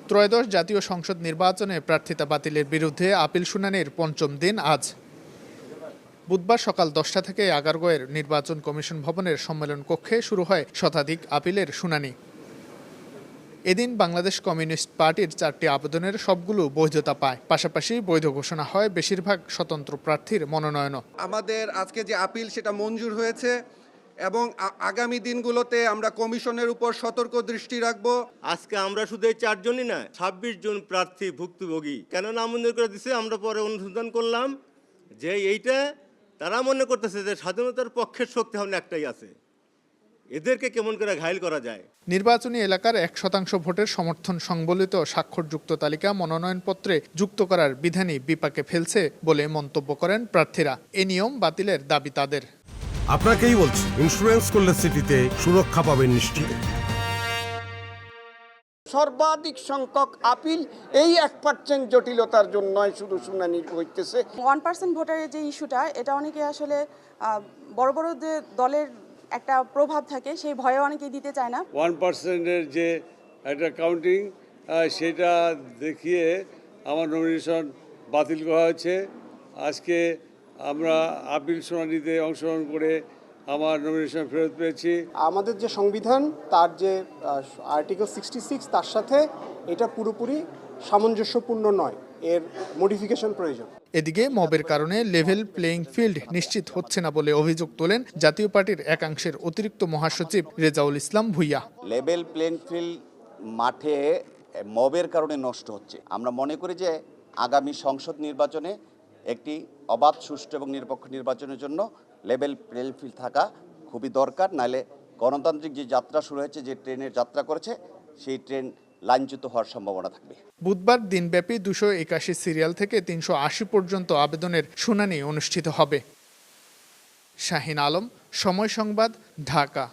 ত্রয়োদশ জাতীয় সংসদ নির্বাচনে প্রার্থিতা বাতিলের বিরুদ্ধে আপিল শুনানির পঞ্চম দিন আজ। বুধবার সকাল 10টা থেকে আগারগাঁওয়ের নির্বাচন কমিশন ভবনের সম্মেলন কক্ষে শুরু হয় শতাধিক আপিলের শুনানি। এদিন বাংলাদেশ কমিউনিস্ট পার্টির 4টি আবেদনের সবগুলো বৈধতা পায়, পাশাপাশি বৈধ ঘোষণা হয় বেশিরভাগ স্বতন্ত্র প্রার্থীর মনোনয়নও। আমাদের আজকে যে আপিল সেটা মঞ্জুর হয়েছে এবং আগামী দিনগুলোতে আমরা কমিশনের উপর সতর্ক দৃষ্টি রাখব। আজকে আমরা শুধু এই 4 জনই না, 26 জন প্রার্থী ভুক্তভোগী কেন নামঞ্জুর করে দিছে, আমরা পরে অনুসন্ধান করলাম যে এইটা তারা মনে করতেছে যে স্বাধীনতার পক্ষের শক্তি হন একটাই আছে, এদেরকে কেমন করে ঘায়েল করা যায়। নির্বাচনী এলাকার 1% ভোটের সমর্থন সংবলিত স্বাক্ষরযুক্ত তালিকা মনোনয়নপত্রে যুক্ত করার বিধানই বিপাকে ফেলছে বলে মন্তব্য করেন প্রার্থীরা। এ নিয়ম বাতিলের দাবি তাদের। আপনাকেই বলছি, ইন্স্যুরেন্স করলে সিটিতে সুরক্ষা পাবেন নিশ্চিত। সর্বাধিক সংখ্যক আপিল এই 1% জটিলতার জন্য শুধু শুনানি হইতেছে। 1% ভোটারের যে ইস্যুটা, এটা অনেকে আসলে বড় বড় যে দলের একটা প্রভাব থাকে, সেই ভয়ে অনেকেই দিতে চায় না। 1%-এর যে একটা কাউন্টিং, সেটা দেখিয়ে আমার নমিনেশন বাতিল করা হয়েছে। আজকে আমরা আপিল শুনানিতে অংশগ্রহণ করে আমার নমিনেশন ফেরত পেয়েছি। আমাদের যে সংবিধান, তার যে আর্টিকেল 66, তার সাথে এটা পুরোপুরি সামঞ্জস্যপূর্ণ নয়, এর মডিফিকেশন প্রয়োজন। এদিকে মবের কারণে লেভেল প্লেইং ফিল্ড নিশ্চিত হচ্ছে না বলে অভিযোগ তোলেন জাতীয় পার্টির একাংশের অতিরিক্ত মহাসচিব রেজাউল ইসলাম ভুইয়া। লেভেল প্লেইং ফিল্ড মাঠে মবের কারণে নষ্ট হচ্ছে। আমরা মনে করি যে আগামী সংসদ নির্বাচনে একটি অবাধ, সুষ্ঠু এবং নিরপেক্ষ নির্বাচনের জন্য লেভেল প্লেইং ফিল্ড থাকা খুবই দরকার। নাহলে গণতান্ত্রিক যে যাত্রা শুরু হয়েছে, যে ট্রেনের যাত্রা করেছে, সেই ট্রেন লাইনচ্যুত হওয়ার সম্ভাবনা থাকবে। বুধবার দিনব্যাপী 281 সিরিয়াল থেকে 380 পর্যন্ত আবেদনের শুনানি অনুষ্ঠিত হবে। শাহিন আলম, সময় সংবাদ, ঢাকা।